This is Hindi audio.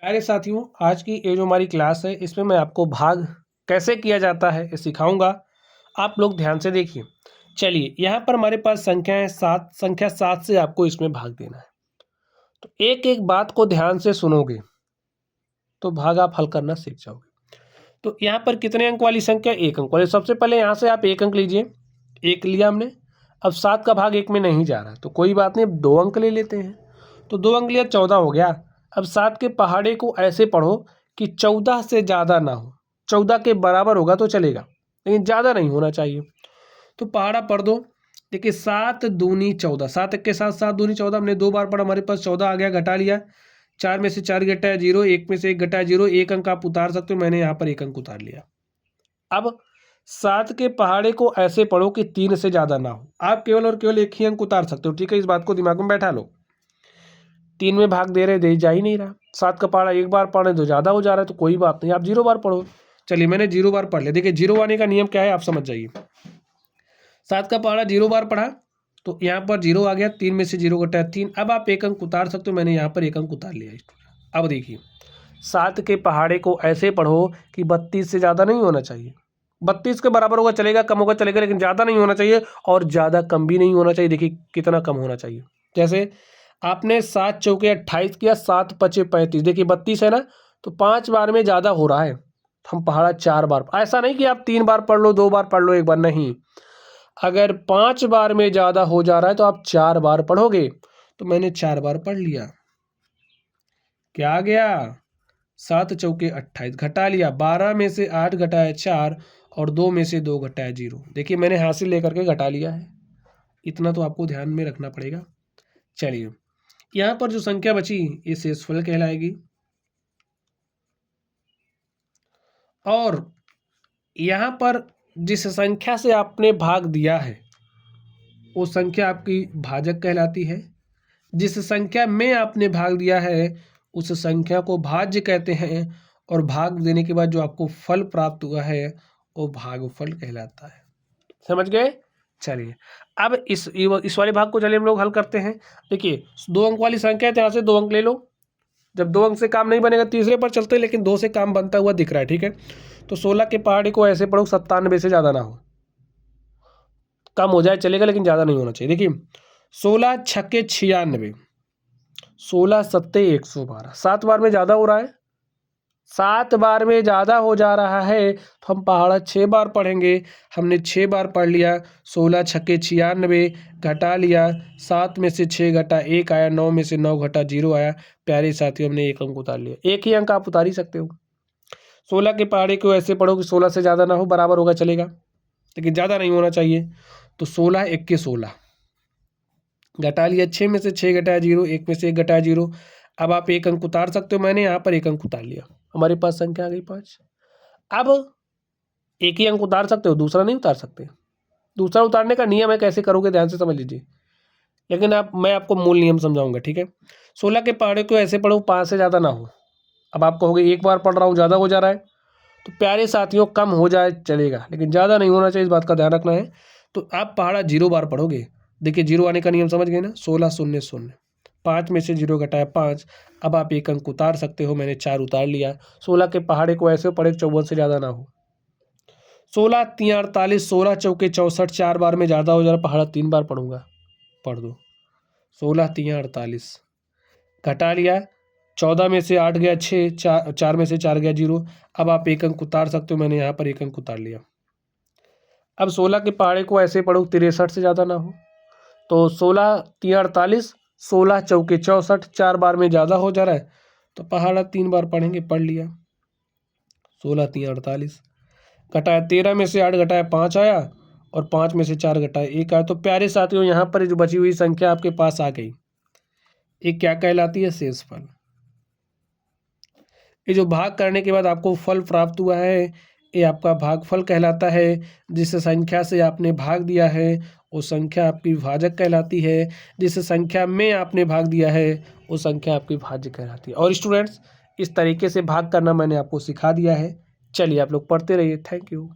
प्यारे साथियों, आज की ये जो हमारी क्लास है इसमें मैं आपको भाग कैसे किया जाता है ये सिखाऊंगा। आप लोग ध्यान से देखिए। चलिए, यहाँ पर हमारे पास संख्या है 7। संख्या 7 से आपको इसमें भाग देना है। तो एक एक बात को ध्यान से सुनोगे तो भाग आप हल करना सीख जाओगे। तो यहाँ पर कितने अंक वाली संख्या? एक अंक वाली। सबसे पहले यहाँ से आप एक अंक लीजिए। एक लिया हमने। अब 7 का भाग एक में नहीं जा रहा तो कोई बात नहीं, अब 2 अंक ले लेते हैं। तो 2 अंक लिया, 14 हो गया। अब 7 के पहाड़े को ऐसे पढ़ो कि 14 से ज़्यादा ना हो। 14 के बराबर होगा तो चलेगा, लेकिन ज़्यादा नहीं होना चाहिए। तो पहाड़ा पढ़ दो। देखिए, 7 दूनी 14, 7 एक के साथ 7 दूनी 14। हमने 2 बार पढ़ा, हमारे पास 14 आ गया। घटा लिया, 4 में से 4 घटाया 0, 1 में से 1 घटाया 0। 1 अंक आप उतार सकते हो, मैंने यहाँ पर 1 अंक उतार लिया। अब 7 के पहाड़े को ऐसे पढ़ो कि 3 से ज़्यादा ना हो। आप केवल और केवल 1 ही अंक उतार सकते हो, ठीक है? इस बात को दिमाग में बैठा लो। 3 में भाग दे रहे, दे जा ही नहीं रहा। 7 का पहाड़ा एक बार पढ़े तो ज़्यादा हो जा रहा है, तो कोई बात नहीं, आप 0 बार पढ़ो। चलिए, मैंने 0 बार पढ़ लिया। देखिए, 0 आने का नियम क्या है आप समझ जाइए। 7 का पहाड़ा 0 बार पढ़ा तो यहाँ पर 0 आ गया। 3 में से 0 घटाया 3। अब आप 1 अंक उतार सकते हो, मैंने यहाँ पर 1 अंक उतार लिया। अब देखिए, 7 के पहाड़े को ऐसे पढ़ो कि 32 से ज़्यादा नहीं होना चाहिए। 32 के बराबर होगा चलेगा, कम होगा चलेगा, लेकिन ज़्यादा नहीं होना चाहिए और ज़्यादा कम भी नहीं होना चाहिए। देखिए कितना कम होना चाहिए। जैसे आपने 7 चौके 28 किया, 7 पचे 35। देखिए 32 है ना, तो 5 बार में ज़्यादा हो रहा है। हम पहाड़ा 4 बार। ऐसा नहीं कि आप 3 बार पढ़ लो, 2 बार पढ़ लो, 1 बार नहीं। अगर 5 बार में ज़्यादा हो जा रहा है तो आप 4 बार पढ़ोगे। तो मैंने 4 बार पढ़ लिया। क्या आ गया? 7 चौके 28। घटा लिया, 12 में से 8 घटाया 4 और 2 में से 2 घटाया 0। देखिए मैंने हासिल लेकर के घटा लिया है। इतना तो आपको ध्यान में रखना पड़ेगा। चलिए, यहाँ पर जो संख्या बची ये शेषफल कहलाएगी। और यहाँ पर जिस संख्या से आपने भाग दिया है वो संख्या आपकी भाजक कहलाती है। जिस संख्या में आपने भाग दिया है उस संख्या को भाज्य कहते हैं। और भाग देने के बाद जो आपको फल प्राप्त हुआ है वो भागफल कहलाता है। समझ गए? चलिए, अब इस वाले भाग को चलिए हम लोग हल करते हैं। देखिए 2 अंक वाली संख्या है तो यहाँ से 2 अंक ले लो। जब 2 अंक से काम नहीं बनेगा तीसरे पर चलते हैं, लेकिन 2 से काम बनता हुआ दिख रहा है, ठीक है? तो 16 के पहाड़े को ऐसे पढ़ो 97 से ज़्यादा ना हो। कम हो जाए चलेगा, लेकिन ज़्यादा नहीं होना चाहिए। देखिए 16 छक्के 96, 16 सत्ते 112। 7 बार में ज़्यादा हो रहा है। 7 बार में ज़्यादा हो जा रहा है तो हम पहाड़ा 6 बार पढ़ेंगे। हमने 6 बार पढ़ लिया। 16 छक्के 96 घटा लिया, 7 में से 6 घटा 1 आया, 9 में से 9 घटा 0 आया। प्यारे साथियों, हमने 1 अंक उतार लिया। 1 ही अंक आप उतार ही सकते हो। 16 के पहाड़े को ऐसे पढ़ो कि 16 से ज़्यादा ना हो, बराबर होगा चलेगा, लेकिन ज़्यादा नहीं होना चाहिए। तो 16 1 16 घटा लिया, 6 में से 6 घटाया 0, 1 में से 1 घटाया 0। अब आप 1 अंक उतार सकते हो, मैंने यहाँ पर 1 अंक उतार लिया। हमारे पास संख्या आ गई 5। अब 1 ही अंक उतार सकते हो, दूसरा नहीं उतार सकते। दूसरा उतारने का नियम है, कैसे करोगे ध्यान से समझ लीजिए, लेकिन मैं आपको मूल नियम समझाऊंगा, ठीक है? 16 के पहाड़े को ऐसे पढ़ो 5 से ज़्यादा ना हो। अब आप कहोगे 1 बार पढ़ रहा हूँ ज़्यादा हो जा रहा है। तो प्यारे साथियों, कम हो जाए चलेगा, लेकिन ज़्यादा नहीं होना चाहिए, इस बात का ध्यान रखना है। तो आप पहाड़ा 0 बार पढ़ोगे। देखिए 0 आने का नियम समझ गए ना? 16 0 0, 5 में से 0 घटाया 5। अब आप 1 अंक उतार सकते हो, मैंने 4 उतार लिया। 16 के पहाड़े को ऐसे पढ़े 54 से ज़्यादा ना हो। 16 3 48, 16 चौके 64। 4 बार में ज़्यादा हो जा रहा, पहाड़ा 3 बार पढ़ूंगा, पढ़ दो। 16 3 48 घटा लिया, 14 में से 8 गया 6, 4 में से 4 गया 0। अब आप 1 अंक उतार सकते हो, मैंने यहाँ पर 1 अंक उतार लिया। अब 16 के पहाड़े को ऐसे पढ़ो 63 से ज़्यादा ना हो। तो 16 3 48, 16 चौके 64। 4 बार में ज़्यादा हो जा रहा है तो पहाड़ा 3 बार पढ़ेंगे, पढ़ लिया। 16 3 48 घटाया, 13 में से 8 घटाया 5 आया और 5 में से 4 घटाया 1 आया। तो प्यारे साथियों, यहाँ पर जो बची हुई संख्या आपके पास आ गई, ये क्या कहलाती है? शेषफल। ये जो भाग करने के बाद आपको फल प्राप्त हुआ है ये आपका भागफल कहलाता है। जिस संख्या से आपने भाग दिया है वो संख्या आपकी भाजक कहलाती है। जिस संख्या में आपने भाग दिया है वो संख्या आपकी भाज्य कहलाती है। और स्टूडेंट्स, इस तरीके से भाग करना मैंने आपको सिखा दिया है। चलिए आप लोग पढ़ते रहिए। Thank you.